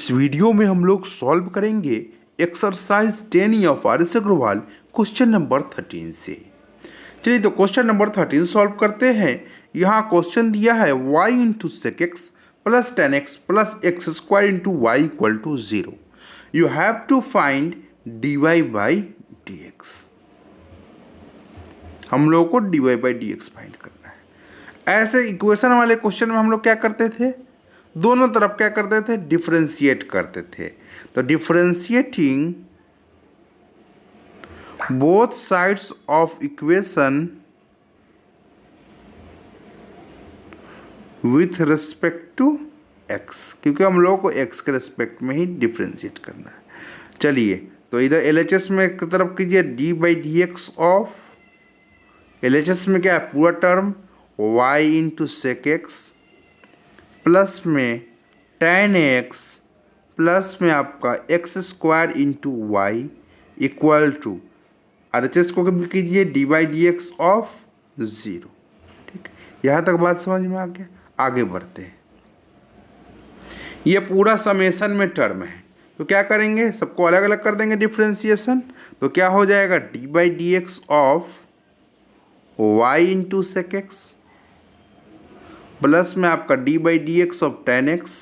इस वीडियो में हम लोग सॉल्व करेंगे exercise 10 of R S. Agarwal question number 13 से। चलिए तो क्वेश्चन नंबर 13 सॉल्व करते हैं। यहाँ क्वेश्चन दिया है y into sec x plus 10x plus x square into Y equal to 0। You have to find dy by dx। हम लोग को dy बाई dx फाइंड करना है। ऐसे इक्वेशन वाले क्वेश्चन में हम लोग क्या करते थे, दोनों तरफ क्या करते थे, डिफरेंशिएट करते थे। तो differentiating both sides of equation with respect to x, क्योंकि हम लोगों को x के रिस्पेक्ट में ही डिफरेंशिएट करना है। चलिए तो इधर LHS में एक तरफ कीजिए d by D x of LHS में क्या है, पूरा term y into sec x plus में tan x प्लस में आपका x square into Y equal to RHS को भी कीजिए d by D x of 0। ठीक, यहाँ तक बात समझ में आ गया। आगे बढ़ते हैं। ये पूरा समेशन में टर्म है तो क्या करेंगे, सबको अलग अलग कर देंगे डिफ्रेंसिएशन। तो क्या हो जाएगा, d by D x of y into sec x plus में आपका d by D x of tan x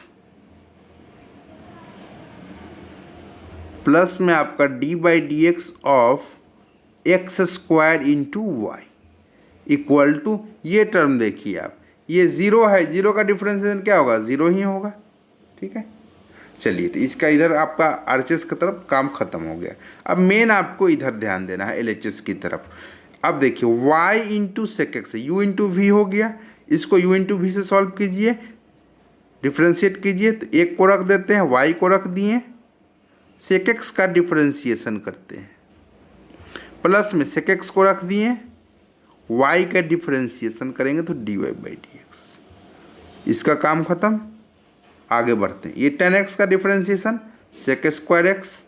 plus में आपका d by D x of x square into Y equal to, ये टर्म देखिए आप, ये 0 है, 0 का डिफरेंशिएशन क्या होगा, 0 ही होगा। ठीक है, चलिए तो इसका इधर आपका RHS की तरफ काम खत्म हो गया। अब मेन आपको इधर ध्यान देना है LHS की तरफ। अब देखिए y into sec x u into v हो गया, इसको u इंटू वी से सॉल्व कीजिए, डिफ्रेंशिएट कीजिए। तो एक को रख देते हैं, y को रख दिए, सेक एक्स का डिफ्रेंशिएशन करते हैं, प्लस में सेक एक्स को रख दिए, y का डिफ्रेंशिएशन करेंगे तो dy बाई डी एक्स। इसका काम खत्म। आगे बढ़ते हैं। ये 10x का differentiation sec square x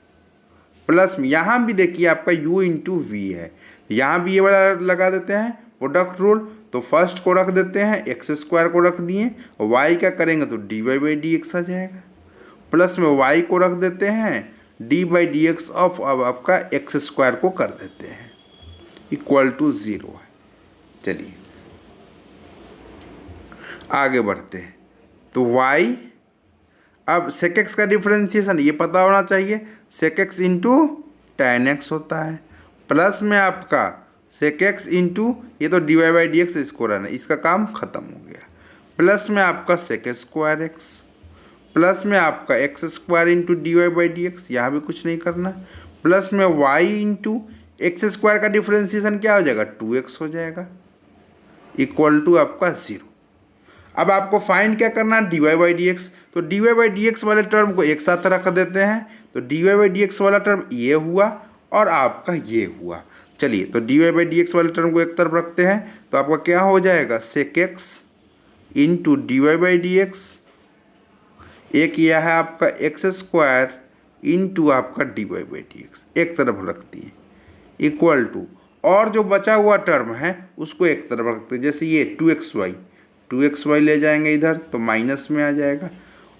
plus में यहाँ भी देखिए आपका u इंटू वी है, यहाँ भी ये वाला लगा देते हैं प्रोडक्ट रूल। तो फर्स्ट को रख देते हैं, एक्स स्क्वायर को रख दिए, y का करेंगे तो D Y by D x आ जाएगा, प्लस में y को रख देते हैं, D by D x of अब आपका एक्स स्क्वायर को कर देते हैं इक्वल टू 0 है। चलिए आगे बढ़ते हैं। तो y, अब सेक एक्स का डिफरेंशिएशन ये पता होना चाहिए, sec x into ten x होता है, प्लस में आपका सेक एक्स इंटू ये तो D Y by D x इसको रहना, इसका काम खत्म हो गया, प्लस में आपका सेक स्क्वायर एक्स प्लस में आपका x square into D Y by D x, यहाँ भी कुछ नहीं करना, प्लस में वाई इंटू एक्स स्क्वायर का डिफरेंशिएशन क्या हो जाएगा, 2x हो जाएगा इक्वल टू आपका 0। अब आपको फाइंड क्या करना है, D Y by D x. तो D Y by D x वाले टर्म को एक साथ रख देते हैं, तो D Y by D x वाला टर्म ये हुआ और आपका ये हुआ। चलिए तो D Y by D x वाले टर्म को एक तरफ रखते हैं, तो आपका क्या हो जाएगा, sec x into D Y by D x, एक यह है आपका एक्स स्क्वायर इंटू आपका D Y by D x, एक तरफ रख दिए इक्वल टू, और जो बचा हुआ टर्म है उसको एक तरफ रखते हैं, जैसे ये 2xy ले जाएंगे इधर तो माइनस में आ जाएगा,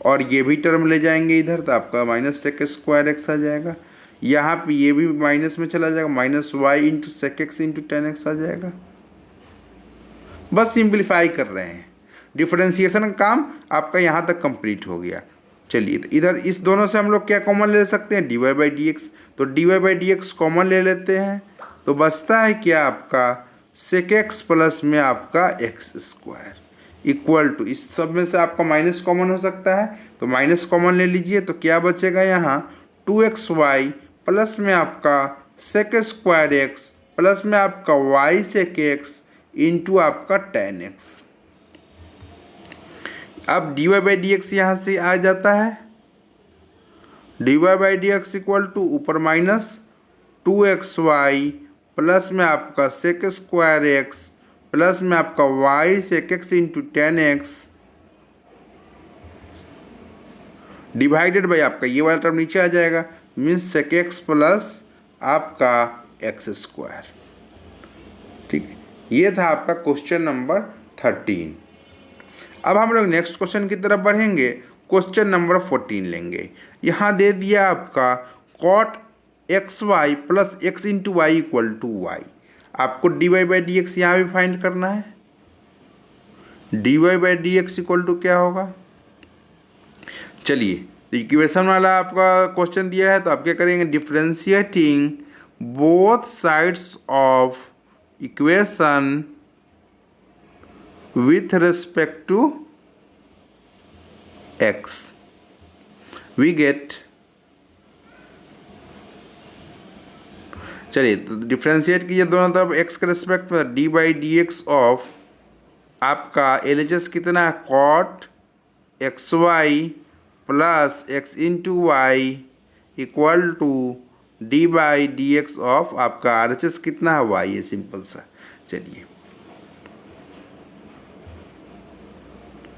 और ये भी टर्म ले जाएंगे इधर तो आपका माइनस सेक स्क्वायर एक्स आ जाएगा, यहाँ पे ये भी माइनस में चला जाएगा, minus Y into sec x into ten X आ जाएगा। बस सिंप्लीफाई कर रहे हैं, डिफरेंशिएशन का काम आपका यहाँ तक कंप्लीट हो गया। चलिए तो इधर इस दोनों से हम लोग क्या कॉमन ले सकते हैं, D Y by D x. तो D Y by D x common ले लेते हैं, तो बचता है क्या आपका सेक एक्स प्लस में आपका एक्स स्क्वायर इक्वल टू, इस सब में से आपका माइनस कॉमन हो सकता है तो माइनस कॉमन ले लीजिए। तो क्या बचेगा यहाँ 2xy प्लस में आपका सेक स्क्वायर एक्स प्लस में आपका वाई सेक एक्स इंटू आपका टेन एक्स। अब d Y by D x यहाँ से आ जाता है, D Y by D x equal to ऊपर माइनस 2xy प्लस में आपका सेक स्क्वायर एक्स प्लस में आपका y sec x into ten x divided by आपका ये वाला टर्म नीचे आ जाएगा, मीन्स सेक एक्स प्लस आपका एक्स स्क्वायर। ठीक है, ये था आपका क्वेश्चन नंबर 13। अब हम लोग नेक्स्ट क्वेश्चन की तरफ बढ़ेंगे। क्वेश्चन नंबर 14 लेंगे। यहाँ दे दिया आपका cot X Y plus x into Y equal to Y. आपको D Y by D x यहाँ भी फाइंड करना है। D Y by D x equal to क्या होगा? चलिए, इक्वेशन वाला आपका क्वेश्चन दिया है तो आप क्या करेंगे, differentiating both sides of equation with respect to x we get, चलिए तो डिफ्रेंशिएट कीजिए दोनों तरफ x के रिस्पेक्ट में, D by D x of आपका एलएचएस कितना है, cot x Y plus x into Y equal to d by D x of आपका आरएचएस कितना है, वाई है, सिंपल सा। चलिए,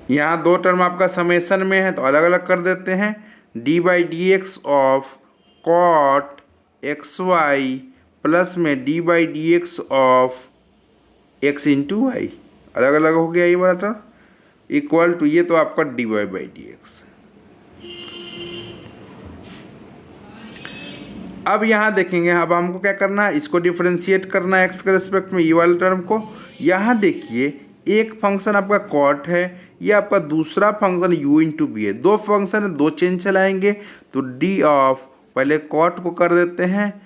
यहाँ दो टर्म आपका समेसन में है तो अलग अलग कर देते हैं। D by D x of cot x Y plus में D by D x of x into Y, अलग अलग हो गया ये वाला टर्म, इक्वल टू ये तो आपका D Y by D x. अब यहाँ देखेंगे, अब हमको क्या करना है, इसको डिफरेंशिएट करना है एक्स के रिस्पेक्ट में, ये वाले टर्म को। यहाँ देखिए, एक फंक्शन आपका कॉट है, ये आपका दूसरा फंक्शन u इंटू बी है। दो फंक्शन है, दो चेन चलाएंगे तो डी ऑफ, पहले कॉट को कर देते हैं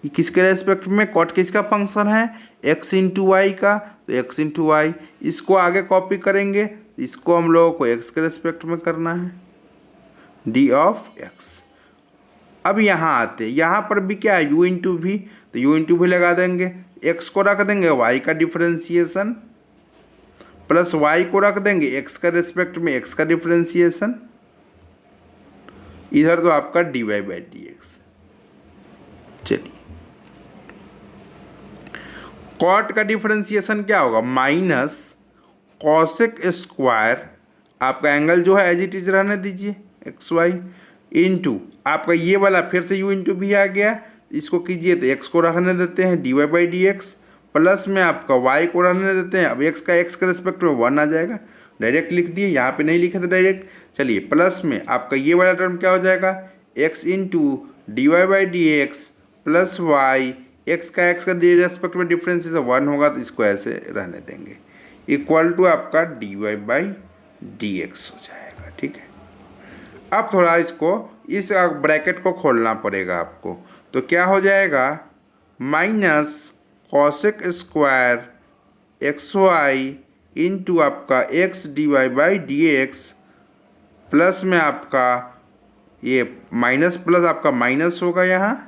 किसके रेस्पेक्ट में, कॉट किसका फंक्शन है, x इंटू वाई का, तो x इंटू वाई। इसको आगे कॉपी करेंगे, इसको हम लोगों को x के रेस्पेक्ट में करना है, डी ऑफ x। अब यहाँ आते, यहाँ पर भी क्या है, u इंटू भी, तो u इंटू भी लगा देंगे, x को रख देंगे y का डिफरेंशिएशन प्लस y को रख देंगे x का रिस्पेक्ट में x का डिफरेंशिएशन, इधर तो आपका D Y by D x. चलिए, कॉट का डिफरेंशिएशन क्या होगा, माइनस कॉसेक स्क्वायर, आपका एंगल जो है एज इट इज रहने दीजिए एक्स वाई, इंटू आपका ये वाला फिर से u इंटू भी आ गया, इसको कीजिए तो x को रहने देते हैं D Y by D x, plus में आपका y को रहने देते हैं। अब x का x के रिस्पेक्ट में 1 आ जाएगा, डायरेक्ट लिख दिए, यहाँ पे नहीं लिखे थे डायरेक्ट। चलिए, प्लस में आपका ये वाला टर्म क्या हो जाएगा, x into D Y by D x plus y, x का रिस्पेक्ट में डिफरेंस से 1 होगा तो इसको ऐसे रहने देंगे, इक्वल टू आपका D Y by D x हो जाएगा। ठीक है, अब थोड़ा इसको इस ब्रैकेट को खोलना पड़ेगा आपको, तो क्या हो जाएगा, minus cosec square x Y into आपका X D Y by D x, plus में आपका ये माइनस प्लस आपका माइनस होगा, यहाँ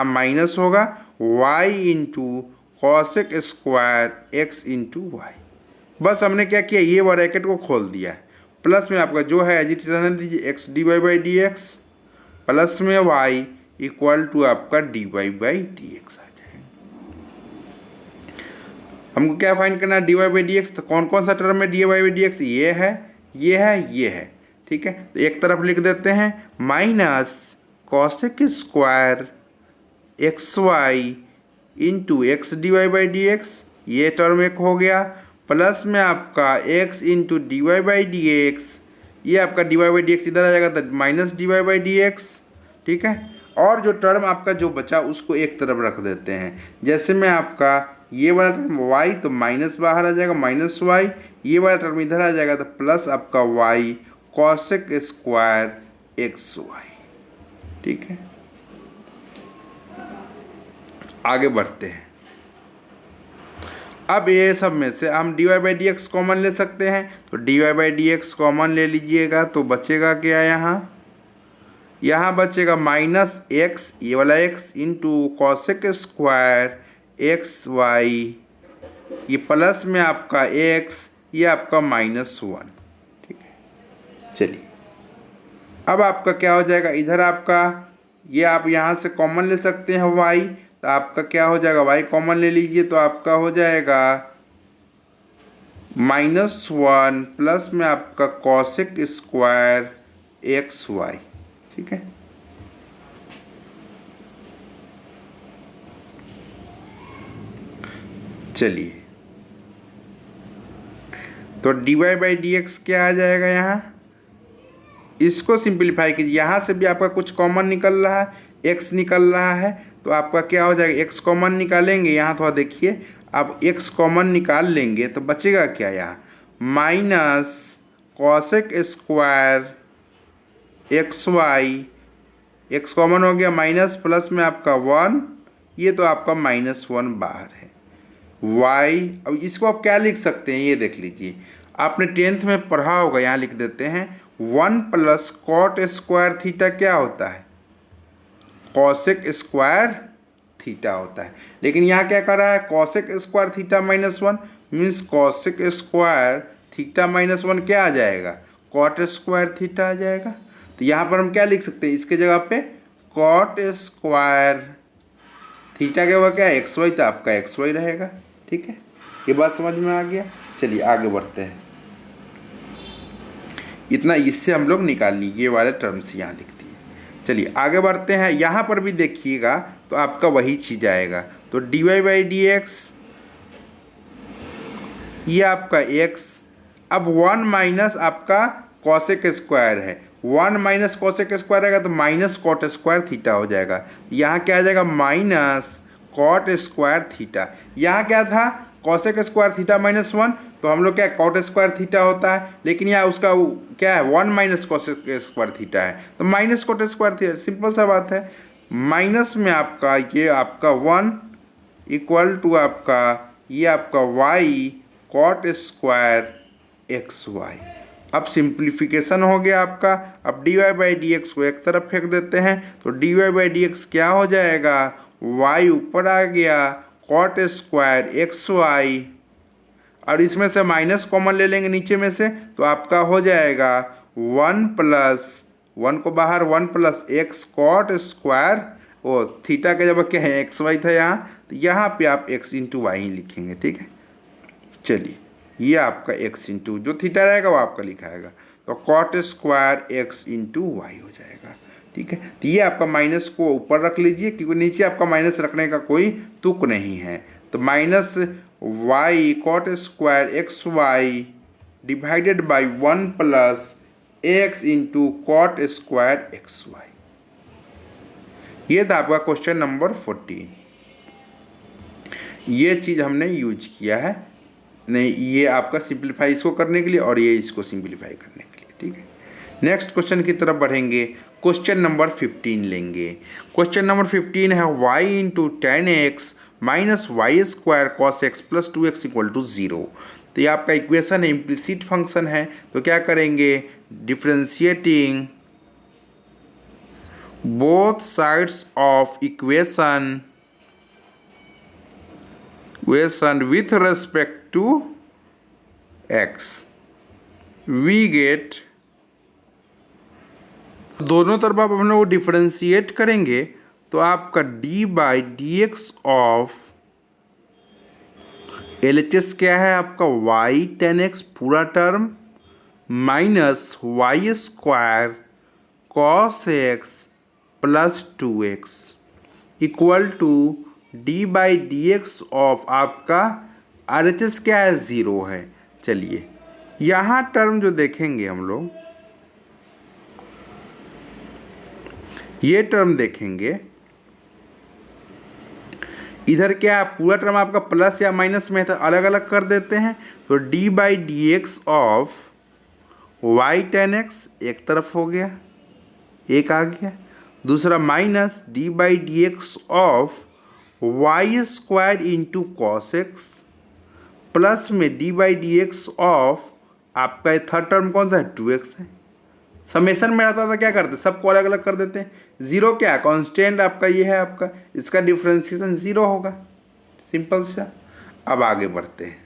माइनस होगा y into cosec square x into y. बस हमने क्या किया, ये ब्रैकेट को खोल दिया है, प्लस में आपका जो है एज इट इज रहने दीजिए X D Y by D x, plus में y इक्वल टू आपका D Y by D x आ जाएगा। हमको क्या फाइंड करना है, D Y by D x, तो कौन कौन सा टर्म है D Y by D x, ये है, ये है, ये है। ठीक है, तो एक तरफ लिख देते हैं minus cosec square x Y into x D Y by D x, ये टर्म एक हो गया, प्लस में आपका x into D Y by D x, ये आपका D Y by D x इधर आ जाएगा तो minus d Y by D x. ठीक है, और जो टर्म आपका जो बचा उसको एक तरफ रख देते हैं, जैसे में आपका ये वाला टर्म y तो माइनस बाहर आ जाएगा, माइनस y, ये वाला टर्म इधर आ जाएगा तो प्लस आपका y cosec square x y. ठीक है, आगे बढ़ते हैं। अब ये सब में से हम d Y by D x common ले सकते हैं, तो D Y by D x common ले लीजिएगा तो बचेगा क्या, यहाँ बचेगा माइनस एक्स, ये वाला x into cosec square x y, ये प्लस में आपका x, ये आपका -1। ठीक है, चलिए अब आपका क्या हो जाएगा, इधर आपका ये आप यहाँ से कॉमन ले सकते हैं y, तो आपका क्या हो जाएगा, y कॉमन ले लीजिए तो आपका हो जाएगा -1 प्लस में आपका कॉसेक स्क्वायर एक्स वाई। ठीक है, चलिए तो dy बाई डी एक्स क्या आ जाएगा यहाँ, इसको सिंप्लीफाई कीजिए, यहाँ से भी आपका कुछ कॉमन निकल रहा है, x निकल रहा है, तो आपका क्या हो जाएगा, x कॉमन निकालेंगे, यहाँ थोड़ा देखिए, अब x कॉमन निकाल लेंगे तो बचेगा क्या यहाँ, minus cosec square x y, x common हो गया माइनस, प्लस में आपका 1, ये तो आपका -1 बाहर है, y, अब इसको आप क्या लिख सकते हैं ये देख लीजिए, आपने 10th में पढ़ा होगा, यहाँ लिख देते हैं 1 प्लस कॉट स्क्वायर थीटा क्या होता है, कॉसेक स्क्वायर थीटा होता है, लेकिन यहाँ क्या कर रहा है, cosec square theta -1 means cosec square theta -1 क्या आ जाएगा, कॉट स्क्वायर थीटा आ जाएगा। तो यहाँ पर हम क्या लिख सकते हैं, इसके जगह पे कॉट स्क्वायर थीटा के वह क्या है, एक्स वाई, तो आपका एक्स वाई रहेगा। ठीक है, ये बात समझ में आ गया। चलिए आगे बढ़ते हैं, इतना इससे हम लोग निकाल ली, ये वाले टर्म्स यहाँ लिख दिए। चलिए आगे बढ़ते हैं, यहाँ पर भी देखिएगा तो आपका वही चीज़ आएगा, तो D Y by D x, ये आपका x, अब 1 माइनस आपका कॉसेक स्क्वायर है, 1 माइनस कॉसेक स्क्वायर आएगा तो माइनस कॉट स्क्वायर थीटा हो जाएगा, यहाँ क्या आ जाएगा, माइनस कॉट स्क्वायर थीटा, यहाँ क्या था, कॉसेक स्क्वायर थीटा -1, तो हम लोग क्या कॉट स्क्वायर थीटा होता है, लेकिन यहाँ उसका क्या है, 1 माइनस कॉसेक स्क्वायर थीटा है, तो minus cot square theta, simple सा बात है, माइनस में आपका ये आपका 1 इक्वल टू आपका ये आपका y cot square x y. अब सिंप्लीफिकेशन हो गया आपका, अब d Y by D x को एक तरफ फेंक देते हैं, तो D Y by D x क्या हो जाएगा, y ऊपर आ गया कॉट स्क्वायर एक्स वाई, और इसमें से माइनस कॉमन ले लेंगे नीचे में से, तो आपका हो जाएगा 1 प्लस 1 को बाहर 1 प्लस एक्स कॉट स्क्वायर, ओ थीटा का जब क्या है एक्स वाई था यहाँ, तो यहाँ पे आप x इंटू वाई ही लिखेंगे। ठीक है, चलिए ये आपका x इंटू जो थीटा रहेगा वो आपका लिखाएगा, तो cot square x into y हो जाएगा। ठीक है, तो ये आपका माइनस को ऊपर रख लीजिए, क्योंकि नीचे आपका माइनस रखने का कोई तुक नहीं है, तो minus y cot square x y divided by 1 plus x into cot square x y. ये था आपका क्वेश्चन नंबर 14। ये चीज़ हमने यूज किया है, नहीं ये आपका सिंप्लीफाई इसको करने के लिए और ये इसको सिंप्लीफाई करने के लिए। ठीक है, नेक्स्ट क्वेश्चन की तरफ बढ़ेंगे, क्वेश्चन नंबर 15 लेंगे। क्वेश्चन नंबर 15 है y इंटू 10x minus Y square cos x plus 2x equal to 0। तो ये आपका इक्वेशन है, इम्प्लिसिट फंक्शन है, तो क्या करेंगे, differentiating both sides of equation with respect to x, we get, दोनों तरफ आप हम लोग डिफ्रेंशिएट करेंगे तो आपका d by D x of LHS क्या है आपका y 10x पूरा term minus Y square cos x plus 2x equal to d by D x of आपका RHS क्या है, 0 है। चलिए यहाँ टर्म जो देखेंगे हम लोग, ये टर्म देखेंगे, इधर क्या है, पूरा टर्म आपका प्लस या माइनस में था, अलग अलग कर देते हैं, तो D by D x of Y 10x एक तरफ हो गया, एक आ गया, दूसरा minus D by D x of Y square into cos x plus में D by D x of आपका थर्ड टर्म कौन सा है, 2x है। समेशन में रहता था क्या करते, सबको अलग अलग कर देते हैं, 0 क्या कांस्टेंट आपका ये है आपका, इसका डिफ्रेंशिएशन 0 होगा, सिंपल सा। अब आगे बढ़ते हैं,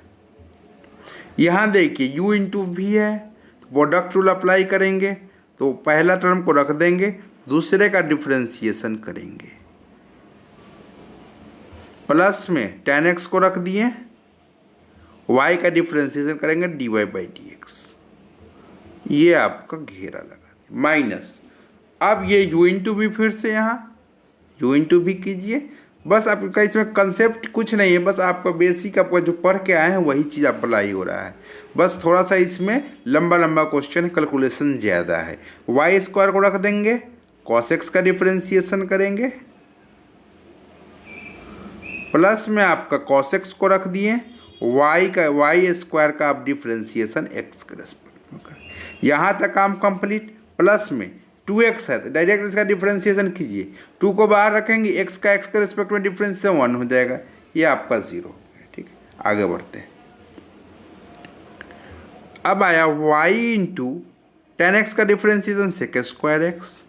यहाँ देखिए u इंटू वी है, प्रोडक्ट रूल अप्लाई करेंगे, तो पहला टर्म को रख देंगे, दूसरे का डिफ्रेंशिएशन करेंगे, प्लस में 10x को रख दिए, y का डिफ्रेंशिएशन करेंगे dy बाई डी एक्स, ये आपका घेरा लगा माइनस, अब ये u इंटू भी फिर से यहाँ u इंटू भी कीजिए, बस आपका इसमें कंसेप्ट कुछ नहीं है, बस आपका बेसिक आपका जो पढ़ के आए हैं वही चीज़ अप्लाई हो रहा है। बस थोड़ा सा इसमें लंबा लंबा क्वेश्चन है, कैलकुलेशन ज़्यादा है। वाई स्क्वायर को रख देंगे, कॉस एक्स का डिफ्रेंसिएशन करेंगे, प्लस में आपका कॉस एक्स को रख दिए, वाई स्क्वायर का आप डिफ्रेंसिएशन एक्स के रेस्पेक्ट में करें। यहाँ तक काम कंप्लीट। प्लस में 2x है तो डायरेक्ट इसका डिफ्रेंसिएशन कीजिए, 2 को बाहर रखेंगे, x का x के रिस्पेक्ट में डिफ्रेंसिएशन 1 हो जाएगा, ये आपका 0 हो गया। ठीक है, आगे बढ़ते हैं। अब आया y इंटू टेन एक्स का differentiation sec square x,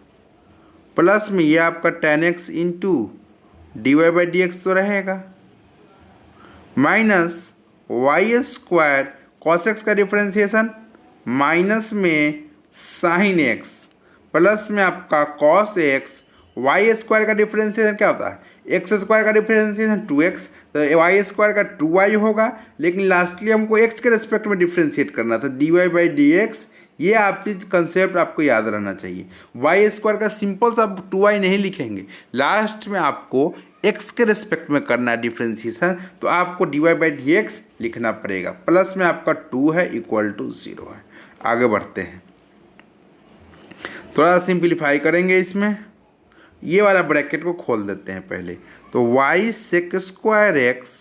plus में ये आपका ten x into D Y by D x तो रहेगा, minus Y square cos x का डिफ्रेंसिएशन, माइनस में साइन एक्स, प्लस में आपका कॉस एक्स, वाई स्क्वायर का डिफ्रेंसिएशन क्या होता है, एक्स स्क्वायर का डिफ्रेंसिएशन 2x, तो वाई स्क्वायर का 2y होगा, लेकिन लास्टली हमको x के रिस्पेक्ट में डिफ्रेंशिएट करना था, dy बाई डी एक्स। ये आप चीज़ कंसेप्ट आपको याद रहना चाहिए। वाई स्क्वायर का सिंपल सा 2y नहीं लिखेंगे, लास्ट में आपको x के रिस्पेक्ट में करना है डिफ्रेंशिएशन, तो आपको dy बाई डी एक्स लिखना पड़ेगा, प्लस में आपका 2 है इक्वल टू 0 है। आगे बढ़ते हैं, थोड़ा सिंप्लीफाई करेंगे इसमें, ये वाला ब्रैकेट को खोल देते हैं पहले, तो Y sec square x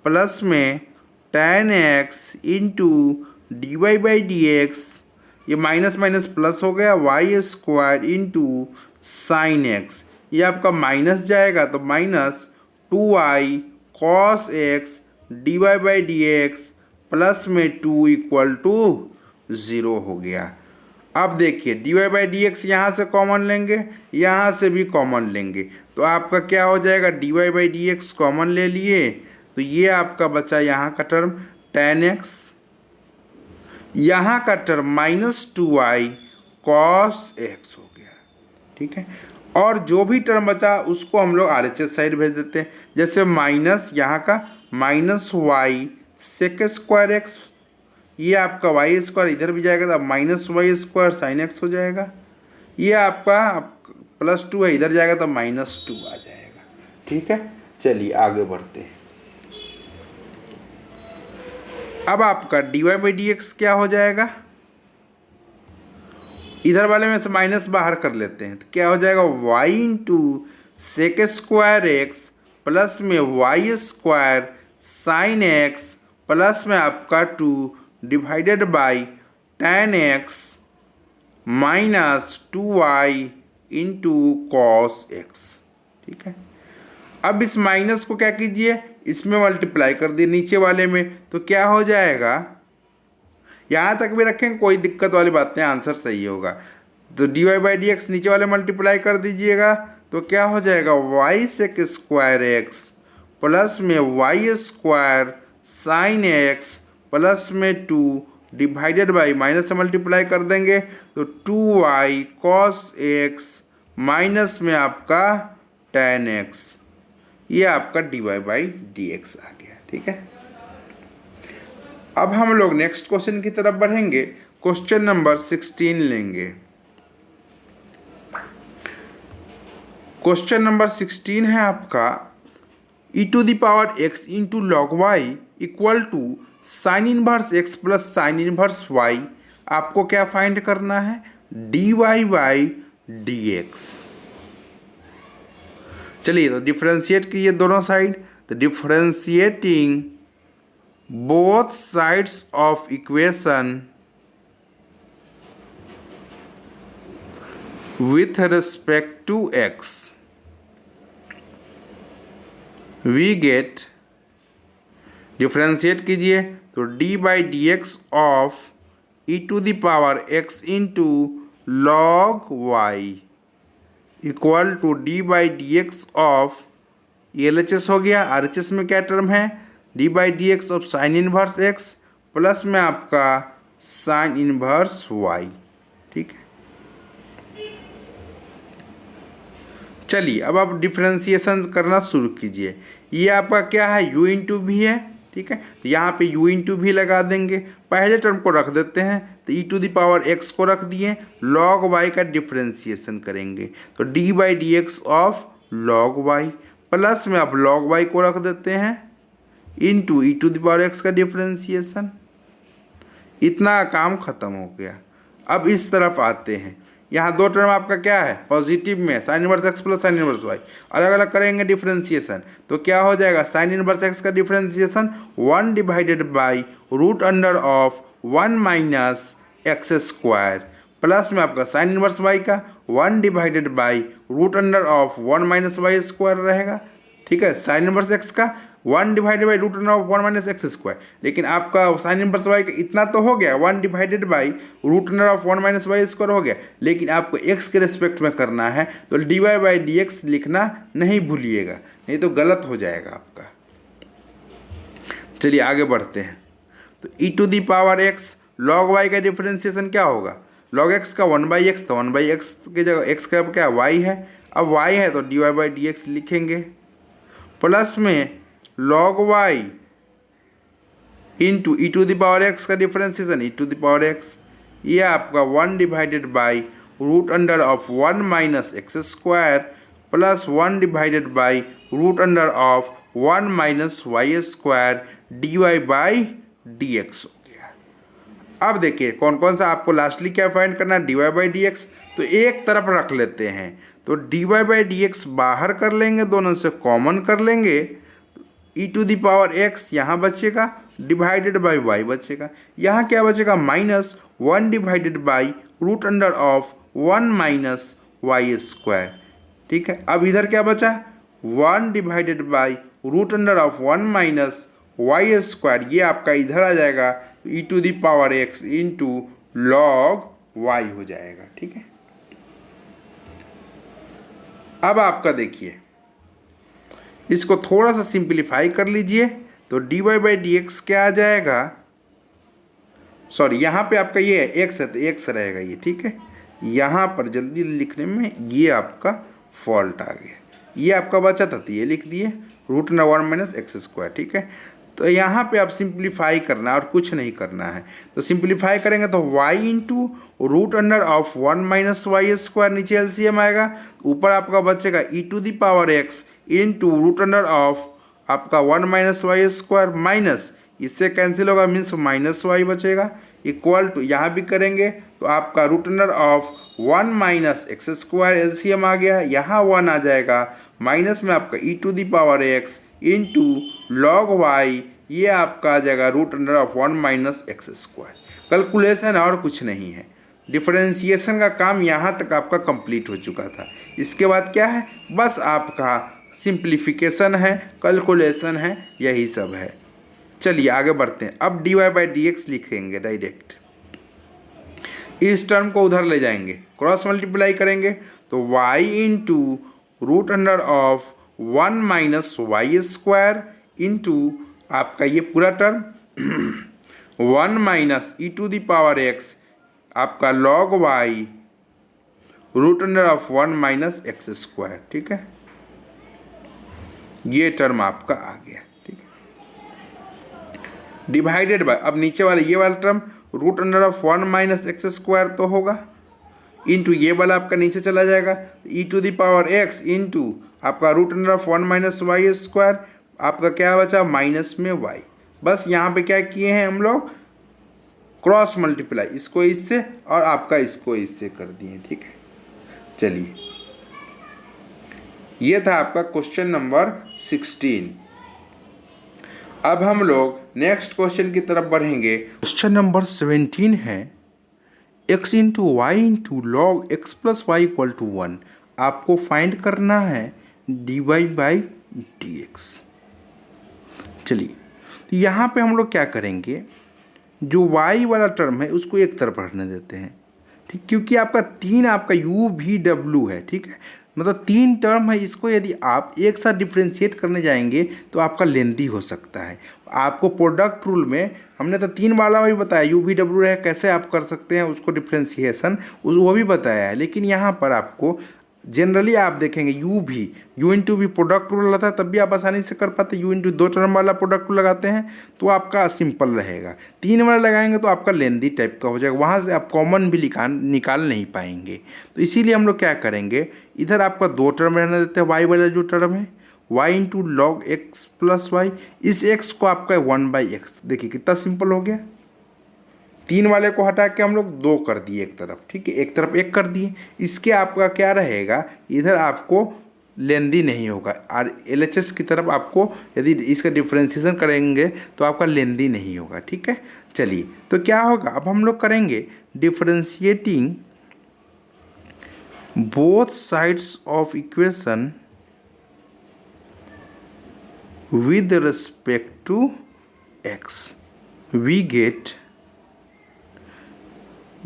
plus में tan x into D Y by D x, ये माइनस माइनस प्लस हो गया, Y square into sine X, ये आपका माइनस जाएगा तो minus 2y cos X D Y by D x plus में 2 equal to 0 हो गया। अब देखिए D Y by D x यहाँ से कॉमन लेंगे, यहाँ से भी कॉमन लेंगे, तो आपका क्या हो जाएगा, d Y by D x common ले लिए तो ये आपका बचा यहाँ का टर्म टेन एक्स, यहाँ का term minus 2y cos x हो गया। ठीक है, और जो भी टर्म बचा उसको हम लोग RHS साइड भेज देते हैं, जैसे माइनस यहाँ का minus y sec square x, ये आपका वाई स्क्वायर इधर भी जाएगा तो minus Y square sine x हो जाएगा, ये आपका प्लस 2 है इधर जाएगा तो माइनस 2 आ जाएगा। ठीक है, चलिए आगे बढ़ते हैं। अब आपका D Y by D x क्या हो जाएगा, इधर वाले में से माइनस बाहर कर लेते हैं तो क्या हो जाएगा, Y into sec square x plus में Y square sine x plus में आपका 2 divided by tan X minus 2y into cos X. ठीक है, अब इस माइनस को क्या कीजिए, इसमें मल्टीप्लाई कर दिए नीचे वाले में, तो क्या हो जाएगा, यहाँ तक भी रखेंगे कोई दिक्कत वाली बात नहीं, आंसर सही होगा। तो D Y by D X नीचे वाले मल्टीप्लाई कर दीजिएगा तो क्या हो जाएगा, Y sec square x plus में Y square sine x plus में 2 डिवाइडेड बाई, माइनस से मल्टीप्लाई कर देंगे तो 2y कॉस एक्स माइनस में आपका टेन एक्स, ये आपका D Y by D x आ गया। ठीक है, अब हम लोग नेक्स्ट क्वेश्चन की तरफ बढ़ेंगे, क्वेश्चन नंबर 16 लेंगे। क्वेश्चन नंबर 16 है आपका e to the power x into log y equal to sine inverse x plus sine inverse y, आपको क्या फाइंड करना है, dy बाई dx। चलिए तो डिफ्रेंशिएट कीजिए दोनों साइड, तो differentiating both sides of equation with respect to x, we get, differentiate कीजिए तो d by D x of e to the power x into log y equal to d by D x of, ये LHS हो गया, RHS में क्या term है, d by D x of sign inverse x plus में आपका sine inverse y। ठीक है, चलिए अब आप डिफ्रेंशिएशन करना शुरू कीजिए। ये आपका क्या है, u इंटू भी है। ठीक है, तो यहाँ पे u इंटू भी लगा देंगे, पहले टर्म को रख देते हैं तो e to the power x को रख दिए, log y का डिफ्रेंशिएशन करेंगे तो d by D x of log y plus में आप log y को रख देते हैं into E to the power x का डिफ्रेंसिएशन। इतना काम खत्म हो गया। अब इस तरफ आते हैं, यहाँ दो टर्म आपका क्या है पॉजिटिव में, sine inverse x plus sine inverse y, अलग अलग करेंगे डिफ्रेंसिएशन तो क्या हो जाएगा, साइन इनवर्स एक्स का differentiation 1 divided by root under of 1 minus x square, plus में आपका साइन इनवर्स वाई का 1 divided by root under of 1 minus Y square रहेगा। ठीक है, साइन इनवर्स एक्स का 1 divided by root under of 1 minus x square, लेकिन आपका sine inverse y का इतना तो हो गया 1 divided by root under of 1 minus Y square हो गया, लेकिन आपको एक्स के रिस्पेक्ट में करना है तो D Y by D x लिखना नहीं भूलिएगा, नहीं तो गलत हो जाएगा आपका। चलिए आगे बढ़ते हैं। तो E to the power X log Y का डिफरेंशिएशन क्या होगा, लॉग एक्स का 1/x, तो 1/x की जगह एक्स का क्या y है, अब y है तो D Y by D x लिखेंगे, प्लस में log y into E to the power x का differentiation E to the power X, ये आपका 1 divided by root under of 1 minus x square plus 1 divided by root under of 1 minus Y square D Y by D x हो गया। अब देखिए कौन कौन सा आपको लास्टली क्या फाइंड करना है, D Y by D x, तो एक तरफ रख लेते हैं तो D Y by D x बाहर कर लेंगे, दोनों से कॉमन कर लेंगे, e to the power x यहाँ बचेगा डिवाइडेड बाई वाई बचेगा, यहाँ क्या बचेगा minus 1 divided by root under of 1 minus Y square. ठीक है, अब इधर क्या बचा 1 divided by root under of 1 minus Y square, ये आपका इधर आ जाएगा ई to the power x into log Y हो जाएगा। ठीक है, अब आपका देखिए इसको थोड़ा सा सिंप्लीफाई कर लीजिए तो D Y by D x क्या आ जाएगा, सॉरी यहाँ पे आपका ये है एक्स है तो एक्स रहेगा ये। ठीक है, यहाँ पर जल्दी लिखने में ये आपका फॉल्ट आ गया, ये आपका बचा था तो ये लिख दिए root under 1 minus x square. ठीक है, तो यहाँ पे आप सिंप्लीफाई करना और कुछ नहीं करना है, तो सिंप्लीफाई करेंगे तो y into root under of 1 minus Y square, नीचे एलसीएम आएगा, ऊपर आपका बचेगा e to the power x into root under of आपका 1 माइनस वाई स्क्वायर, माइनस इससे कैंसिल होगा मीन्स माइनस वाई बचेगा, इक्वल टू यहाँ भी करेंगे तो आपका root under of 1 minus x square LCM आ गया, यहाँ 1 आ जाएगा, माइनस में आपका e to the power x into log y, ये आपका आ जाएगा root under of 1 minus x square. Calculation और कुछ नहीं है, डिफरेंशिएशन का काम यहाँ तक आपका कंप्लीट हो चुका था। इसके बाद क्या है, बस आपका सिंप्लीफिकेशन है, कैलकुलेशन है, यही सब है। चलिए आगे बढ़ते हैं। अब d Y by D x लिखेंगे डायरेक्ट, इस टर्म को उधर ले जाएंगे, क्रॉस मल्टीप्लाई करेंगे तो y into root under of 1 minus Y square into आपका ये पूरा term 1 minus e to the power x आपका log y root under of 1 minus x square. ठीक है, ये टर्म आपका आ गया। ठीक है, डिवाइडेड बाय, अब नीचे वाले ये वाला term root under of 1 minus x square तो होगा, इंटू ये वाला आपका नीचे चला जाएगा ई to the power x into आपका root under of 1 minus Y square, आपका क्या बचा माइनस में वाई। बस यहाँ पे क्या किए हैं हम लोग, क्रॉस मल्टीप्लाई, इसको इससे और आपका इसको इससे कर दिए। ठीक है, चलिए ये था आपका क्वेश्चन नंबर 16। अब हम लोग नेक्स्ट क्वेश्चन की तरफ बढ़ेंगे। क्वेश्चन नंबर 17 है x into y into log x plus y equal to 1, आपको फाइंड करना है D Y by D x. चलिए तो यहाँ पे हम लोग क्या करेंगे, जो y वाला टर्म है उसको एक तरफ रखने देते हैं। ठीक, क्योंकि आपका 3 आपका u v w है। ठीक है, मतलब 3 टर्म है, इसको यदि आप एक साथ डिफ्रेंशिएट करने जाएंगे तो आपका लेंदी हो सकता है। आपको प्रोडक्ट रूल में हमने तो 3 वाला भी बताया, u v w है कैसे आप कर सकते हैं उसको डिफ्रेंशिएशन, वो भी बताया है, लेकिन यहाँ पर आपको जनरली आप देखेंगे यू इंटू भी प्रोडक्ट रूल रहता है, तब भी आप आसानी से कर पाते। यू इंटू 2 टर्म वाला प्रोडक्ट रूल लगाते हैं तो आपका सिंपल रहेगा, 3 वाला लगाएंगे तो आपका लेंदी टाइप का हो जाएगा, वहाँ से आप कॉमन भी निकाल नहीं पाएंगे। तो इसीलिए हम लोग क्या करेंगे, इधर आपका 2 टर्म रहने देते हैं, वाई वाला जो टर्म है y into log x plus y, इस एक्स को आपका 1/x। देखिए कितना सिंपल हो गया, 3 वाले को हटा के हम लोग 2 कर दिए एक तरफ, ठीक है, एक तरफ 1 कर दिए। इसके आपका क्या रहेगा, इधर आपको लेंदी नहीं होगा, और LHS की तरफ आपको यदि इसका डिफ्रेंशिएशन करेंगे तो आपका लेंदी नहीं होगा, ठीक है। चलिए तो क्या होगा, अब हम लोग करेंगे differentiating both sides of equation with respect to x, we get,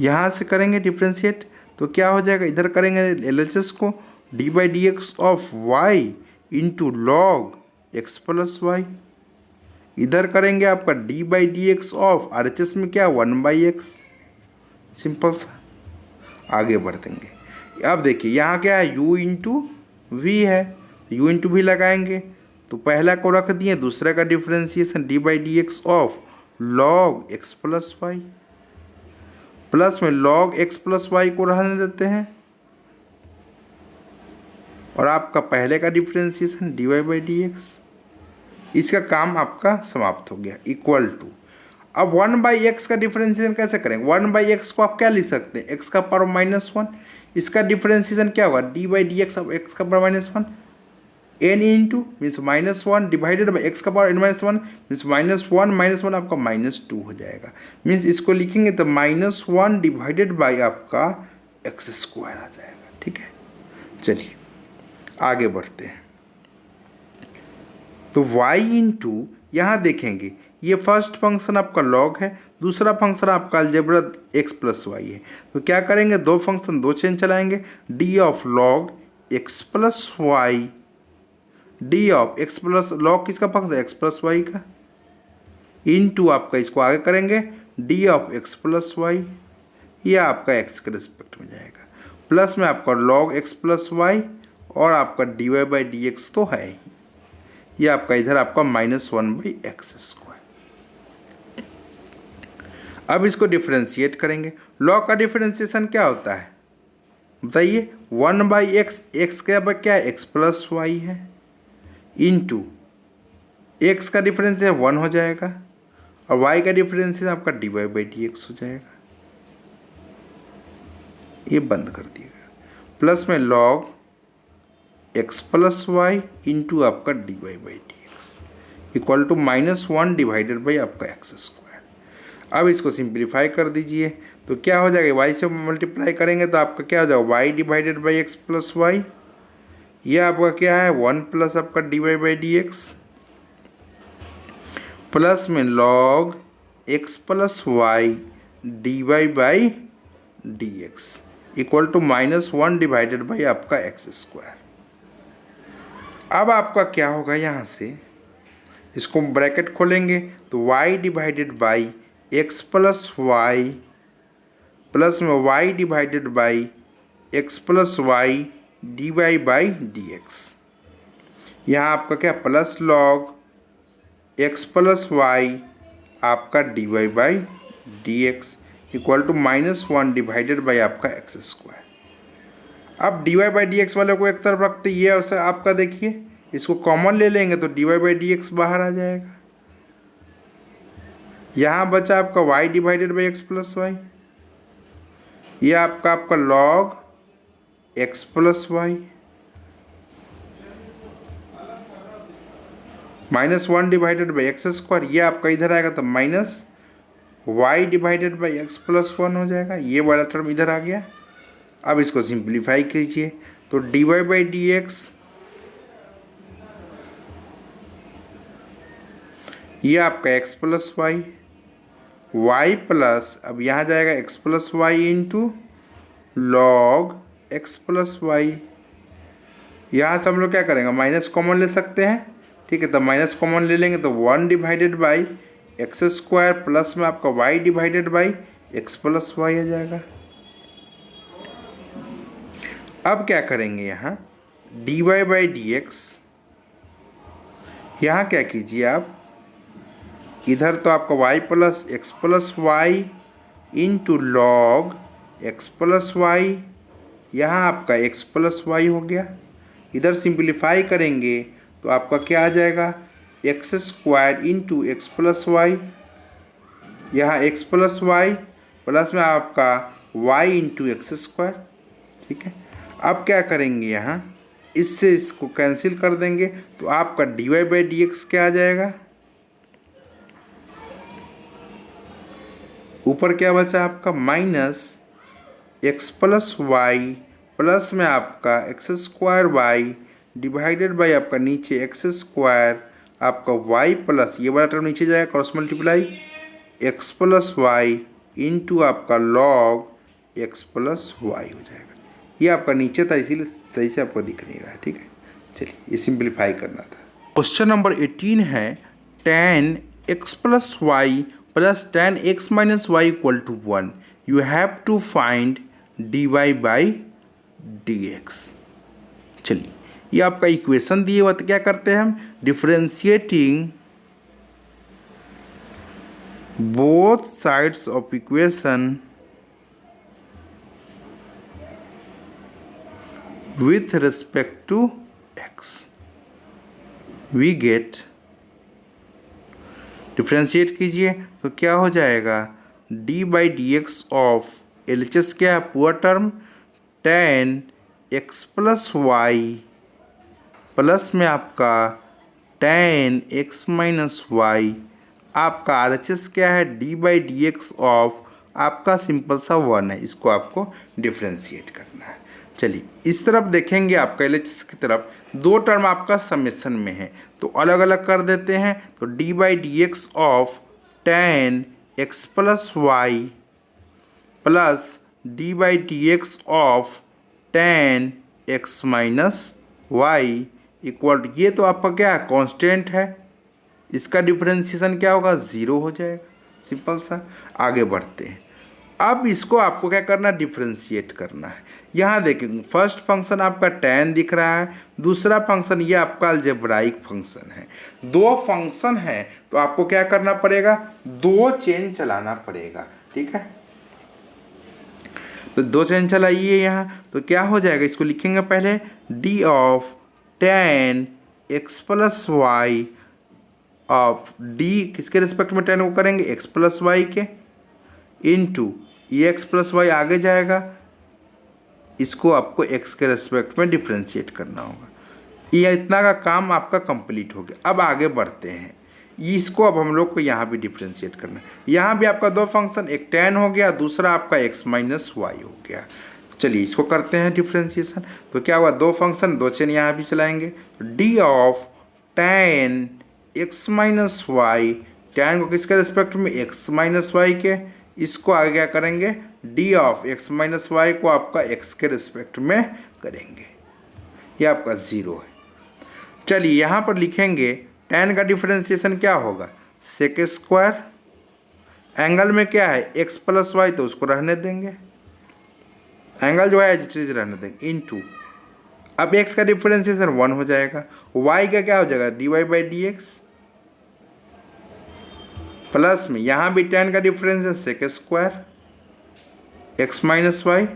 यहाँ से करेंगे डिफ्रेंशिएट तो क्या हो जाएगा, इधर करेंगे LHS को d/dx of y into log x plus y, इधर करेंगे आपका d/dx ऑफ RHS में क्या 1/x, सिंपल सा। आगे बढ़ देंगे। अब देखिए यहाँ क्या है, u इंटू वी है, u इंटू वी लगाएंगे तो पहला को रख दिए, दूसरे का differentiation d/dx of log x plus y, plus में लॉग एक्स प्लस वाई को रहने देते हैं, और आपका पहले का डिफ्रेंशिएशन dy/dx, इसका काम आपका समाप्त हो गया, इक्वल टू। अब 1/x का डिफ्रेंशिएशन कैसे करेंगे, 1/x को आप क्या लिख सकते हैं, x का पावर -1, इसका डिफ्रेंशिएशन क्या होगा, d/dx ऑफ x का power -1, n into means -1 divided by x का पावर n-1 मीन्स -1 आपका -2 हो जाएगा, मीन्स इसको लिखेंगे तो -1 डिवाइडेड बाई आपका x² आ जाएगा, ठीक है। चलिए आगे बढ़ते हैं। तो y इंटू, यहाँ देखेंगे ये फर्स्ट फंक्शन आपका लॉग है, दूसरा फंक्शन आपका अलजेब्रा x प्लस वाई है, तो क्या करेंगे, दो फंक्शन दो चेन चलाएंगे, d of log x plus y, d of x plus log किसका फंक्शन, एक्स प्लस वाई का, इनटू आपका इसको आगे करेंगे d of x plus y, ये आपका एक्स के रिस्पेक्ट में जाएगा, प्लस में आपका लॉग एक्स प्लस वाई और आपका dy/dx तो है ही, ये आपका इधर आपका -1/x²। अब इसको डिफ्रेंशिएट करेंगे, लॉग का डिफ्रेंशिएशन क्या होता है बताइए, 1/x, एक्स के अब क्या है एक्स प्लस वाई है, इंटू एक्स का डिफरेंशिएशन 1 हो जाएगा और y का डिफरेंशिएशन आपका dy/dx हो जाएगा, ये बंद कर दिएगा, प्लस में log x plus y into आपका dy/dx equal to -1 divided by आपका x²। अब इसको सिंप्लीफाई कर दीजिए तो क्या हो जाएगा, y से मल्टीप्लाई करेंगे तो आपका क्या हो जाएगा, y divided by x plus y, ये आपका क्या है 1 प्लस आपका dy/dx प्लस में log x plus y dy/dx equal to -1 divided by आपका x²। अब आपका क्या होगा, यहाँ से इसको ब्रैकेट खोलेंगे तो y divided by x plus y plus में y divided by x plus y dy/dx, यहाँ आपका क्या plus log x plus y आपका dy/dx equal to -1 divided by आपका x²। अब dy/dx वाले को एक तरफ रखते, ये और आपका देखिए इसको कॉमन ले लेंगे तो dy/dx बाहर आ जाएगा, यहाँ बचा आपका y divided by x plus y, ये आपका log x plus y -1 divided by x², ये आपका इधर आएगा तो -y divided by x plus 1 हो जाएगा, ये वाला टर्म इधर आ गया। अब इसको सिंप्लीफाई कीजिए तो dy/dx ये आपका x plus y, y plus अब यहाँ जाएगा x plus y into log x plus y, यहाँ से हम लोग क्या करेंगे माइनस कॉमन ले सकते हैं, ठीक है, तो माइनस कॉमन ले लेंगे तो 1 डिवाइडेड बाई x² प्लस में आपका y divided by x plus y आ जाएगा। अब क्या करेंगे, यहाँ dy/dx, यहाँ क्या कीजिए आप, इधर तो आपका y plus x plus y into log x plus y, यहाँ आपका x प्लस वाई हो गया, इधर सिंप्लीफाई करेंगे तो आपका क्या आ जाएगा, x square into x plus y, यहाँ एक्स प्लस वाई प्लस में आपका वाई इंटू एक्स स्क्वायर। ठीक है, अब क्या करेंगे, यहाँ इससे इसको कैंसिल कर देंगे तो आपका D Y by D x क्या आ जाएगा, ऊपर क्या बचा आपका minus x plus y plus में आपका x square y divided by आपका नीचे एक्स स्क्वायर आपका वाई प्लस ये वाला टर्म नीचे जाएगा cross multiply x plus y into आपका लॉग एक्स प्लस वाई हो जाएगा। ये आपका नीचे था इसीलिए सही से आपको दिख नहीं रहा है। ठीक है, चलिए ये सिंप्लीफाई करना था। क्वेश्चन नंबर 18 है tan x plus y plus tan x minus y equal to 1, you have to find dy by D x. चलिए ये आपका इक्वेशन दिए हुआ, तो क्या करते हैं हम, differentiating both sides of equation with respect to x we get, differentiate कीजिए तो क्या हो जाएगा, d by D x of LHS क्या है पूरा term tan x plus y plus में आपका tan x माइनस वाई, आपका RHS क्या है d by D x of आपका सिंपल सा 1 है, इसको आपको डिफ्रेंशिएट करना है। चलिए इस तरफ देखेंगे, आपका LHS की तरफ दो टर्म आपका समेसन में है तो अलग अलग कर देते हैं, तो d by D x of tan x plus y plus d by D x of tan x minus y equal to, ये तो आपका क्या है कांस्टेंट है, इसका डिफरेंशिएशन क्या होगा 0 हो जाएगा, सिंपल सा। आगे बढ़ते हैं, अब इसको आपको क्या करना है, डिफरेंशिएट करना है। यहाँ देखेंगे फर्स्ट फंक्शन आपका tan दिख रहा है, दूसरा फंक्शन ये आपका अलजेब्राइक फंक्शन है। दो फंक्शन है तो आपको क्या करना पड़ेगा, दो चेन चलाना पड़ेगा। ठीक है, तो दो चेन चलाइए यहाँ, तो क्या हो जाएगा, इसको लिखेंगे पहले d of tan x plus y of d किसके रिस्पेक्ट में tan को करेंगे, x प्लस वाई के इंटू ये एक्स प्लस वाई आगे जाएगा, इसको आपको x के रेस्पेक्ट में डिफ्रेंशिएट करना होगा। ये इतना का काम आपका कंप्लीट हो गया। अब आगे बढ़ते हैं, इसको अब हम लोग को यहाँ भी डिफ्रेंशिएट करना है। यहाँ भी आपका दो फंक्शन, एक tan हो गया, दूसरा आपका x माइनस वाई हो गया। चलिए इसको करते हैं डिफ्रेंशिएशन, तो क्या हुआ, दो फंक्शन दो चेन यहाँ भी चलाएंगे, d of tan x minus y, tan को किसके रिस्पेक्ट में, x माइनस वाई के, इसको आगे क्या करेंगे, d of x minus y को आपका x के रिस्पेक्ट में करेंगे, ये आपका 0 है। चलिए यहाँ पर लिखेंगे tan का डिफरेंशिएशन क्या होगा, सेक स्क्वायर, एंगल में क्या है x प्लस वाई तो उसको रहने देंगे, एंगल जो है एज इट इज रहने देंगे, इनटू अब x का डिफरेंशिएशन 1 हो जाएगा, y का क्या हो जाएगा dy by D x plus में यहाँ भी tan का डिफरेंस है sec square x minus Y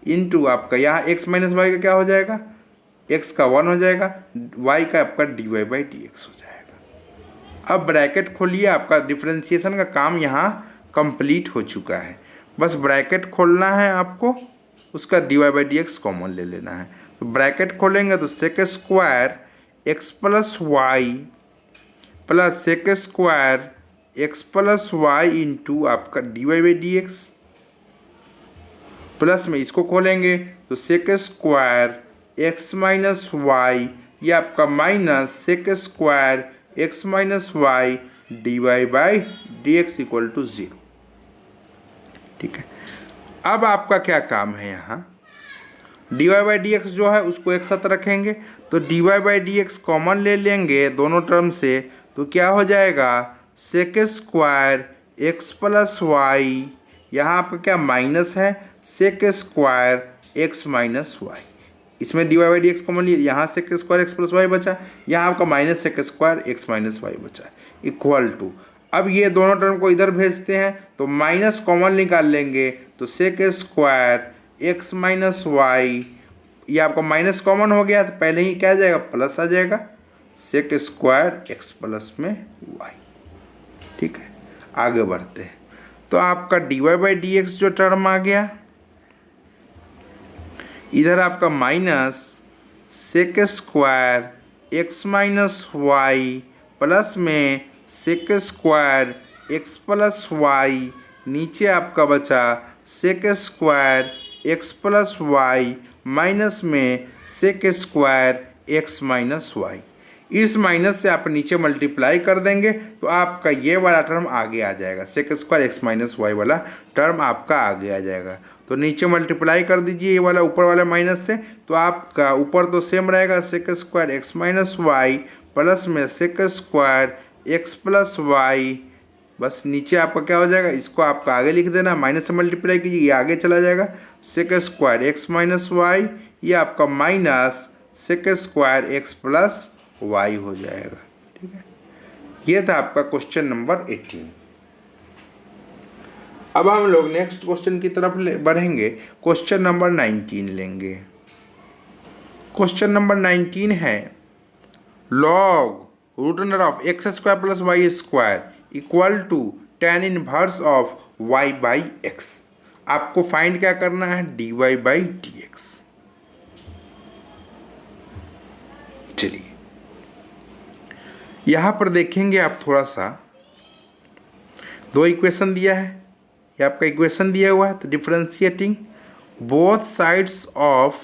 into आपका यहाँ x माइनस वाई का क्या हो जाएगा, x का 1 हो जाएगा, y का आपका dy बाई डी एक्स हो जाएगा। अब ब्रैकेट खोलिए, आपका डिफरेंशिएशन का काम यहाँ कंप्लीट हो चुका है, बस ब्रैकेट खोलना है आपको, उसका dy by D x common ले लेना है। तो ब्रैकेट खोलेंगे तो sec square x plus y plus sec square x plus y into आपका D Y by D x plus में इसको खोलेंगे तो sec square x minus y, ये आपका minus sec square x minus y d Y by D x equal to 0। ठीक है, अब आपका क्या काम है, यहाँ d Y by D x जो है उसको एक साथ रखेंगे, तो D Y by D x common ले लेंगे दोनों टर्म से, तो क्या हो जाएगा sec square x plus y, यहाँ आपका क्या माइनस है sec square x minus y, इसमें d Y by D x common लिए, यहाँ sec square x plus y बचा, यहाँ आपका minus sec square x minus y बचा इक्वल टू, अब ये दोनों टर्म को इधर भेजते हैं तो माइनस कॉमन निकाल लेंगे, तो sec square x minus y, ये आपका माइनस कॉमन हो गया तो पहले ही क्या आ जाएगा प्लस आ जाएगा, सेक स्क्वायर एक्स प्लस में वाई। ठीक है, आगे बढ़ते हैं। तो आपका dy बाई डी एक्स जो टर्म आ गया, इधर आपका minus sec square x minus y plus में sec square x plus y, नीचे आपका बचा sec square x plus y minus में sec square x minus y. इस माइनस से आप नीचे मल्टीप्लाई कर देंगे तो आपका ये वाला टर्म आगे आ जाएगा, sec square x minus y वाला टर्म आपका आगे आ जाएगा। तो नीचे मल्टीप्लाई कर दीजिए ये वाला ऊपर वाले माइनस से, तो आपका ऊपर तो सेम रहेगा sec square x minus y plus में sec square x plus y, बस नीचे आपका क्या हो जाएगा, इसको आपका आगे लिख देना, माइनस से मल्टीप्लाई कीजिए, ये आगे चला जाएगा sec square x minus y, ये आपका minus sec square x plus y हो जाएगा। ठीक है, ये था आपका क्वेश्चन नंबर 18। अब हम लोग नेक्स्ट क्वेश्चन की तरफ बढ़ेंगे, क्वेश्चन नंबर 19 लेंगे। क्वेश्चन नंबर 19 है log root under of x square plus y square equal to tan inverse of y by x. आपको फाइंड क्या करना है, dy बाई डी एक्स। चलिए यहाँ पर देखेंगे आप थोड़ा सा, दो इक्वेशन दिया है, ये आपका इक्वेशन दिया हुआ है, तो differentiating both sides of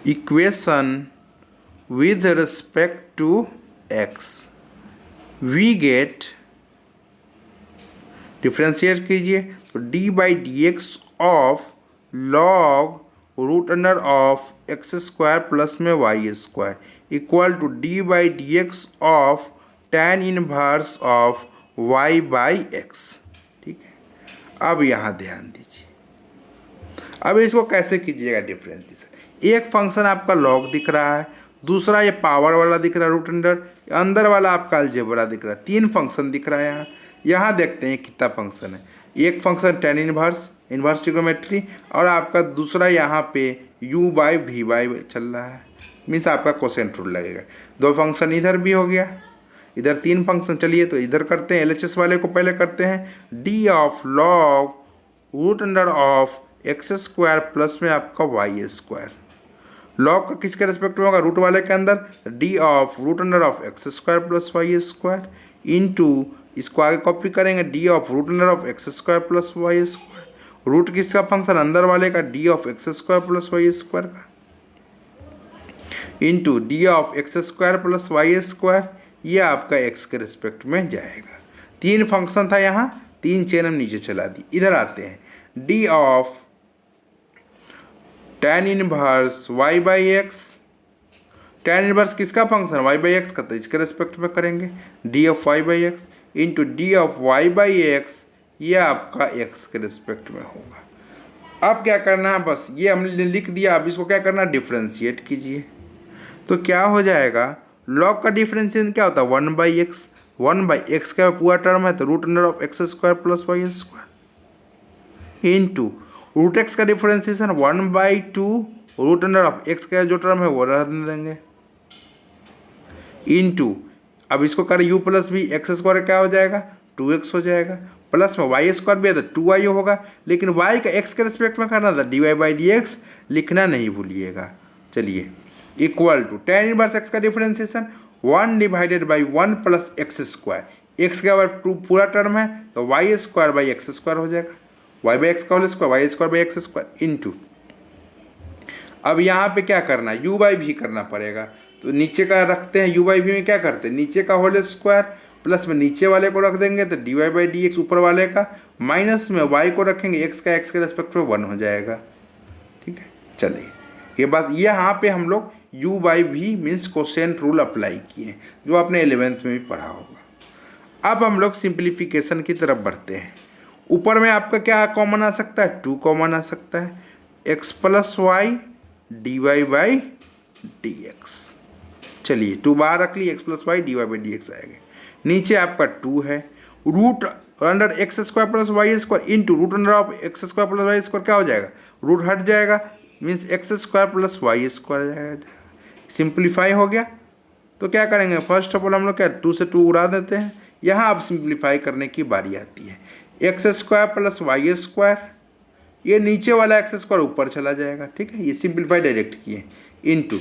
equation with respect to x we get, differentiate कीजिए तो D by D x of log root under of x square plus में Y square equal to d by D x of tan inverse of y by x. ठीक है, अब यहाँ ध्यान दीजिए, अब इसको कैसे कीजिएगा डिफरेंशिएशन। एक फंक्शन आपका लॉग दिख रहा है, दूसरा ये पावर वाला दिख रहा है रूट अंदर वाला आपका अलजेब्रा दिख रहा है, तीन फंक्शन दिख रहा है यहाँ। यहाँ देखते हैं कितना फंक्शन है, एक फंक्शन tan इनवर्स ट्रिग्नोमेट्री, और आपका दूसरा यहाँ पे u बाई वी बाई चल रहा है, मीन्स आपका कोसेंट रूल लगेगा। दो फंक्शन इधर भी हो गया, इधर तीन फंक्शन। चलिए तो इधर करते हैं, LHS वाले को पहले करते हैं, d of log root under of x square plus में आपका वाई स्क्वायर। लॉग का किसके रेस्पेक्ट में होगा, रूट वाले के अंदर, d of root under of x square plus y square into, इसको आगे कॉपी करेंगे, d of root under of x square plus y square. Root किसका फंक्शन, अंदर वाले का, d of x square plus y square का, into d of x square plus y square, ये आपका एक्स के रिस्पेक्ट में जाएगा। तीन फंक्शन था यहाँ, तीन चेन हम नीचे चला दी। इधर आते हैं, d of tan inverse y by x, tan inverse किसका फंक्शन, y बाई एक्स का, तो इसके रिस्पेक्ट में करेंगे, d of y by x into d of y by x, ये आपका x के रिस्पेक्ट में होगा। अब क्या करना है, बस ये हमने लिख दिया, अब इसको क्या करना है, डिफ्रेंशिएट कीजिए। तो क्या हो जाएगा, लॉग का डिफ्रेंशिएशन क्या होता है, 1 बाई एक्स, 1 बाई एक्स का पूरा टर्म है तो root under of x square plus y square into root x का differentiation 1 by two, root under of x का जो टर्म है वो रहने देंगे, इंटू, अब इसको करें यू प्लस भी, एक्स स्क्वायर क्या हो जाएगा, 2x हो जाएगा, प्लस में वाई स्क्वायर भी है तो 2y होगा, लेकिन y का x के रिस्पेक्ट में करना था, d Y by D x लिखना नहीं भूलिएगा। चलिए, equal to tan inverse x का differentiation 1 divided by 1 plus x square, x के बाद पूरा टर्म है तो y square by x square हो जाएगा, वाई बाई एक्स का whole square, y square by x square into, अब यहाँ पे क्या करना है, यू बाई भी करना पड़ेगा, तो नीचे का रखते हैं, यू बाई भी में क्या करते हैं, नीचे का होल स्क्वायर प्लस में नीचे वाले को रख देंगे तो D Y by D x ऊपर वाले का, माइनस में वाई को रखेंगे, एक्स का एक्स के रेस्पेक्ट में 1 हो जाएगा। ठीक है, चलिए ये बात, यहाँ पे हम लोग u by v means quotient rule apply किए, जो आपने 11th में भी पढ़ा होगा। अब हम लोग सिंप्लीफिकेशन की तरफ बढ़ते हैं। ऊपर में आपका क्या कॉमन आ सकता है, 2 कॉमन आ सकता है, x plus y d Y by D x. चलिए 2 बाहर रख ली, x plus y d Y by D x आएगा, नीचे आपका 2 है, root under x square plus y square into root under of x square plus y square क्या हो जाएगा, रूट हट जाएगा, means x square plus y square जाएगा, सिंप्लीफाई हो गया। तो क्या करेंगे, फर्स्ट ऑफ ऑल हम लोग क्या 2 से 2 उड़ा देते हैं। यहाँ अब सिंप्लीफाई करने की बारी आती है। X square plus y square, ये नीचे वाला एक्स स्क्वायर ऊपर चला जाएगा, ठीक है, ये सिंप्लीफाई डायरेक्ट किए, इनटू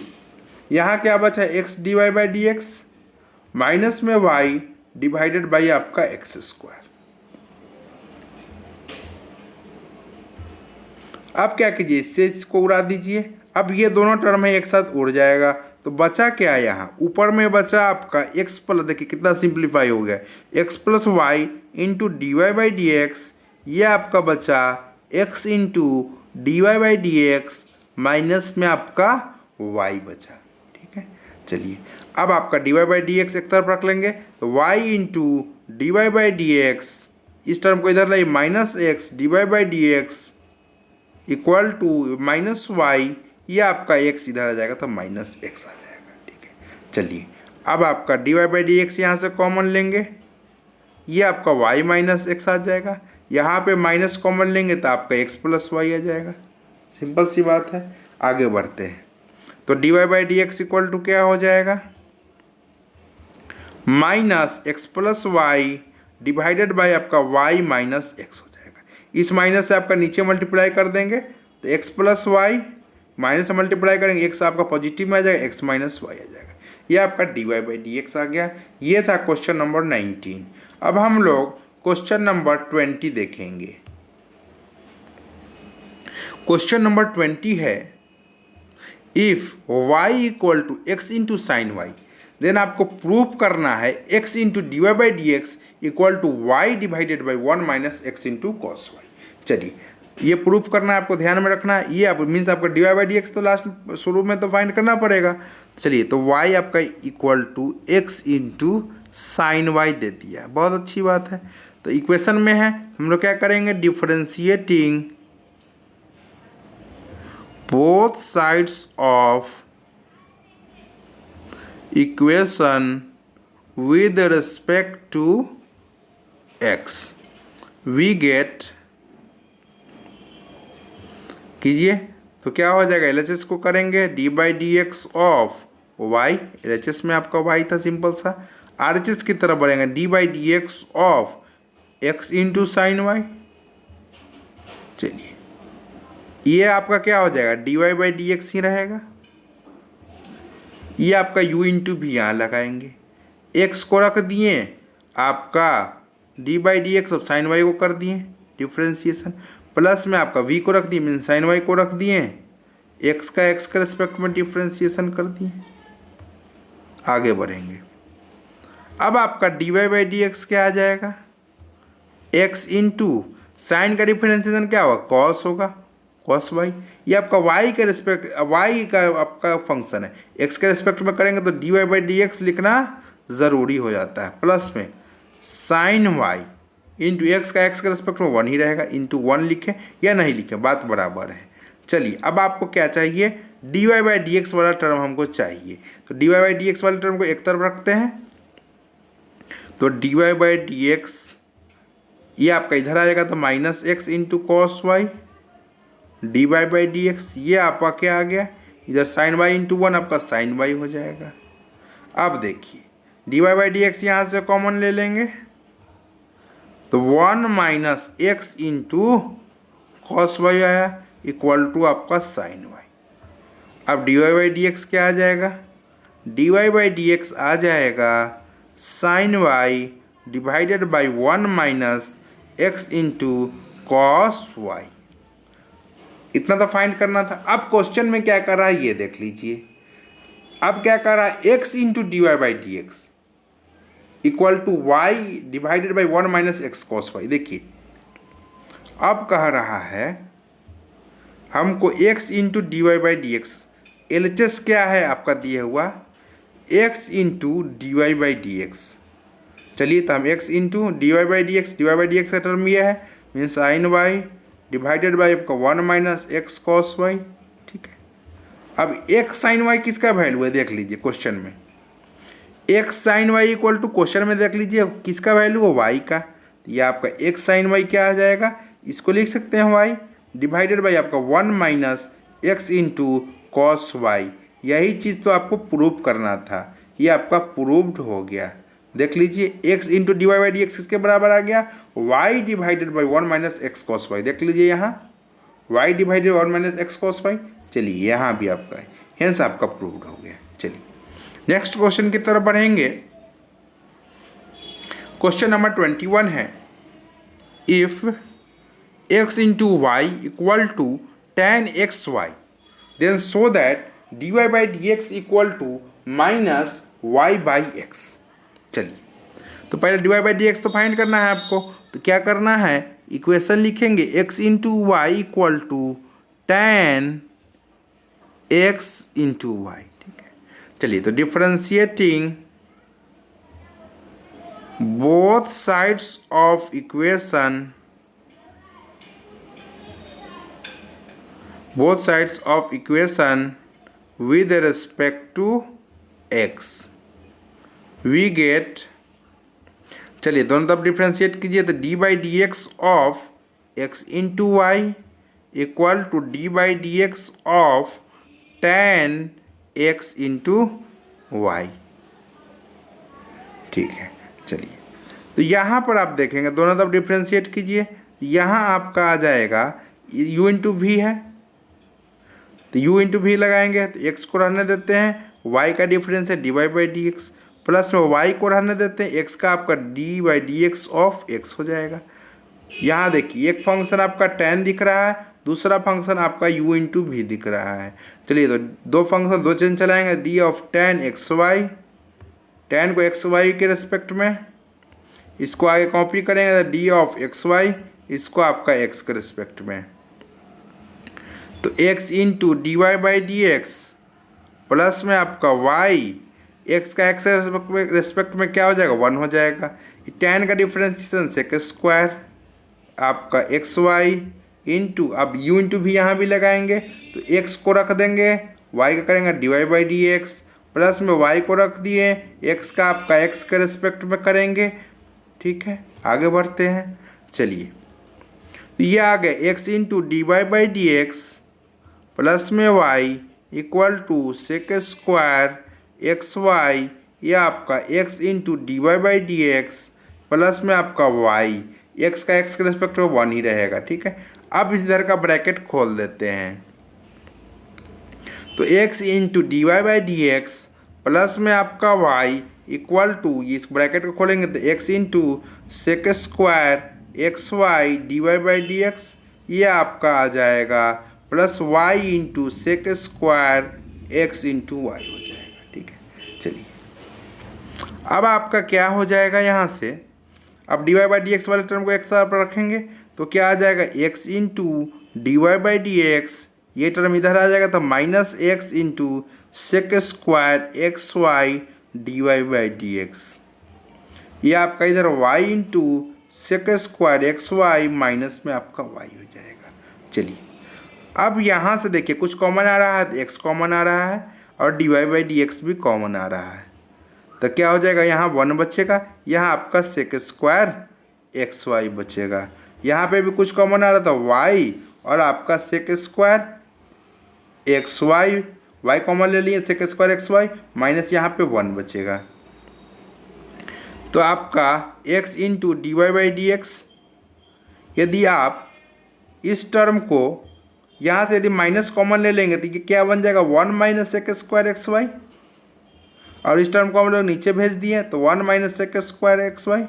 यहाँ क्या बचा है x D Y by D x minus में वाई डिवाइडेड बाई आपका एक्स स्क्वायर। अब क्या कीजिए, इससे इसको उड़ा दीजिए। अब ये दोनों टर्म है एक साथ उड़ जाएगा, तो बचा क्या है, यहाँ ऊपर में बचा आपका x प्लस, देखिए कितना सिंप्लीफाई हो गया, x plus y into D Y by D x, ये आपका बचा x into D Y by D x minus में आपका y बचा, ठीक है। चलिए अब आपका D Y by D x एक तरफ रख लेंगे, तो y into D Y by D x, इस टर्म को इधर लाइए, minus x D Y by D x equal to minus y, ये आपका x इधर आ जाएगा तो माइनस एक्स आ जाएगा, ठीक है। चलिए अब आपका D Y by D x यहाँ से कॉमन लेंगे, ये आपका y माइनस एक्स आ जाएगा, यहाँ पे माइनस कॉमन लेंगे तो आपका x प्लस वाई आ जाएगा। सिंपल सी बात है, आगे बढ़ते हैं। तो D Y by D x equal to क्या हो जाएगा, minus x plus y divided by आपका y माइनस एक्स हो जाएगा। इस माइनस से आपका नीचे मल्टीप्लाई कर देंगे तो x प्लस वाई माइनस से मल्टीप्लाई करेंगे, x आपका पॉजिटिव में आ जाएगा, x माइनस वाई आ जाएगा, ये आपका D Y by D x आ गया। ये था क्वेश्चन नंबर 19। अब हम लोग क्वेश्चन नंबर 20 देखेंगे। क्वेश्चन नंबर 20 है, if y equal to x into sine y, then आपको प्रूफ करना है x into D Y by D x equal to y divided by 1 minus x into cos y. चलिए ये proof करना है, आपको ध्यान में रखना है, ये आप मीन्स आपका D Y by D x तो लास्ट शुरू में तो फाइंड करना पड़ेगा। चलिए तो y आपका equal to x into sine y दे दिया, बहुत अच्छी बात है। तो इक्वेशन में है, हम लोग क्या करेंगे, differentiating both sides of equation with respect to x, we get, कीजिए तो क्या हो जाएगा, LHS को करेंगे d by D x of y, LHS में आपका y था सिंपल सा, RHS की तरफ बढ़ेंगे d by D x of x into sine y. चलिए ये आपका क्या हो जाएगा, d Y by D x ही रहेगा, ये आपका u इंटू भी यहाँ लगाएंगे, x को रख दिए, आपका d by D x of sine y को कर दिए डिफ्रेंसिएशन, प्लस में आपका v को रख दिए, मीन साइन वाई को रख दिए, x का x के रिस्पेक्ट में डिफ्रेंसिएशन कर दिए। आगे बढ़ेंगे, अब आपका D Y by D x क्या आ जाएगा, x इंटू साइन का डिफ्रेंसिएशन क्या होगा, कॉस होगा, कॉस वाई, ये आपका y के रिस्पेक्ट, y का आपका फंक्शन है, x के रिस्पेक्ट में करेंगे तो D Y by D x लिखना ज़रूरी हो जाता है, प्लस में साइन वाई इंटू एक्स का एक्स के रिस्पेक्ट में 1 ही रहेगा, इंटू 1 लिखें या नहीं लिखें बात बराबर है। चलिए अब आपको क्या चाहिए, d Y by D x वाला टर्म हमको चाहिए, तो D Y by D x वाले टर्म को एक तरफ रखते हैं, तो D Y by D x ये आपका इधर आ जाएगा तो minus x into cos y d Y by D x, ये आपका क्या आ गया, इधर साइन वाई इंटू 1 आपका साइन वाई हो जाएगा। अब देखिए D Y by D x यहाँ से कॉमन ले लेंगे तो 1 minus x into cos y आया इक्वल टू आपका साइन वाई। अब d Y by D x क्या आ जाएगा, d Y by D x आ जाएगा sine y divided by 1 minus x into cos y. इतना तो फाइंड करना था। अब क्वेश्चन में क्या कर रहा है ये देख लीजिए, अब क्या कर रहा है, x into D Y by D x equal to y divided by 1 minus x cos y. देखिए अब कह रहा है हमको x into D Y by D x, LHS क्या है आपका दिया हुआ, x into D Y by D x. चलिए तो हम x into D Y by D x, D Y by D x का टर्म ये है mean sine y divided by आपका 1 माइनस एक्स कॉस वाई, ठीक है। अब x साइन वाई किसका वैल्यू है देख लीजिए क्वेश्चन में, x sine y equal to question में देख लीजिए किसका वैल्यू है, y का, तो ये आपका x साइन वाई क्या आ जाएगा, इसको लिख सकते हैं y डिवाइडेड बाई आपका 1 minus x into cos y. यही चीज़ तो आपको प्रूफ करना था ये आपका प्रूव्ड हो गया। देख लीजिए x into D Y by D x किसके बराबर आ गया, y divided by 1 minus x cos y. देख लीजिए यहाँ y divided 1 minus x cos y. चलिए यहाँ भी आपका है, हेंस आपका प्रूव्ड हो गया। चलिए नेक्स्ट क्वेश्चन की तरफ बढ़ेंगे। क्वेश्चन नंबर 21 है, if x into Y equal to tan x y then show that d Y by D x equal to minus y by x. चलिए तो पहले d Y by D x तो find करना है आपको, तो क्या करना है, इक्वेशन लिखेंगे x into Y equal to tan x into y. ठीक है, चलिए तो differentiating both sides of equation with respect to x we get, चलिए दोनों तरफ डिफ्रेंशिएट कीजिए तो D by D x of x into Y equal to d by D x of tan x into y. ठीक है, चलिए तो यहाँ पर आप देखेंगे दोनों तरफ डिफ्रेंशिएट कीजिए, यहाँ आपका आ जाएगा u इंटू वी है तो u इंटू वी लगाएंगे तो x को रहने देते हैं, y का डिफरेंस है D Y by D x, plus में y को रहने देते हैं, x का आपका d by D x of x हो जाएगा। यहाँ देखिए एक फंक्शन आपका tan दिख रहा है, दूसरा फंक्शन आपका u इंटू वी दिख रहा है। चलिए तो दो फंक्शन दो चेंज चलाएंगे, D of tan x Y, tan को एक्स वाई के रिस्पेक्ट में, इसको आगे कॉपी करेंगे तो डी ऑफ एक्स वाई, इसको आपका x के रिस्पेक्ट में, तो x into D Y by D x plus में आपका y, x का x के रिस्पेक्ट में क्या हो जाएगा 1 हो जाएगा। tan का डिफरेंशिएशन सेक स्क्वायर आपका एक्स वाई इंटू, अब u इंटू भी यहाँ भी लगाएंगे तो x को रख देंगे, y का करेंगे d Y by D x, plus में y को रख दिए, x का आपका x के रिस्पेक्ट में करेंगे। ठीक है, आगे बढ़ते हैं। चलिए तो ये आ गए x into D Y by D x plus में y equal to sec square x y, ये आपका x into D Y by D x plus में आपका y, x का x के रिस्पेक्ट में 1 ही रहेगा। ठीक है, अब इधर का ब्रैकेट खोल देते हैं तो x into D Y by D x plus में आपका y इक्वल टू, इस ब्रैकेट को खोलेंगे तो x into sec square x y d Y by D x, ये आपका आ जाएगा plus y into sec square x into y हो जाएगा। ठीक है, चलिए अब आपका क्या हो जाएगा, यहाँ से अब d Y by D x वाले टर्म को एक तरफ रखेंगे तो क्या आ जाएगा x into D Y by D x, ये टर्म इधर आ जाएगा तो minus x into sec square x y d Y by D x, ये आपका इधर y into sec square x y minus में आपका y हो जाएगा। चलिए अब यहाँ से देखिए कुछ कॉमन आ रहा है तो x कॉमन आ रहा है और d Y by D x भी कॉमन आ रहा है, तो क्या हो जाएगा, यहाँ 1 बचेगा, यहाँ आपका सेक स्क्वायर एक्स वाई बचेगा, यहाँ पे भी कुछ कॉमन आ रहा था y और आपका sec square x y, y common ले लिए sec square x y minus यहाँ पे 1 बचेगा, तो आपका x into D Y by D x, यदि आप इस टर्म को यहाँ से यदि माइनस कॉमन ले लेंगे तो ये क्या बन जाएगा 1 minus sec square x y, और इस टर्म को हम लोग नीचे भेज दिए तो 1 minus sec square x y,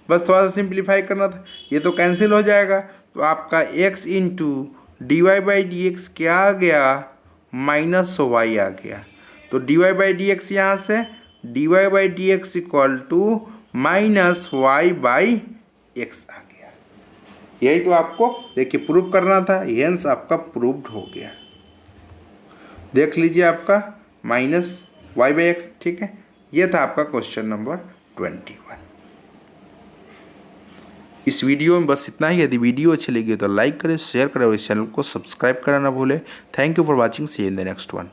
बस थोड़ा सा सिंप्लीफाई करना था, ये तो कैंसिल हो जाएगा, तो आपका x into D Y by D x क्या आ गया माइनस वाई आ गया, तो D Y by D x यहाँ से d Y by D x equal to minus y by x आ गया। यही तो आपको देखिए प्रूव करना था, हेंस आपका प्रूव्ड हो गया। देख लीजिए आपका माइनस वाई बाई एक्स। ठीक है, ये था आपका क्वेश्चन नंबर 21। इस वीडियो में बस इतना ही। यदि वीडियो अच्छी लगी तो लाइक करें, शेयर करें और इस चैनल को सब्सक्राइब करना ना भूलें। Thank you for watching, see you in the next one.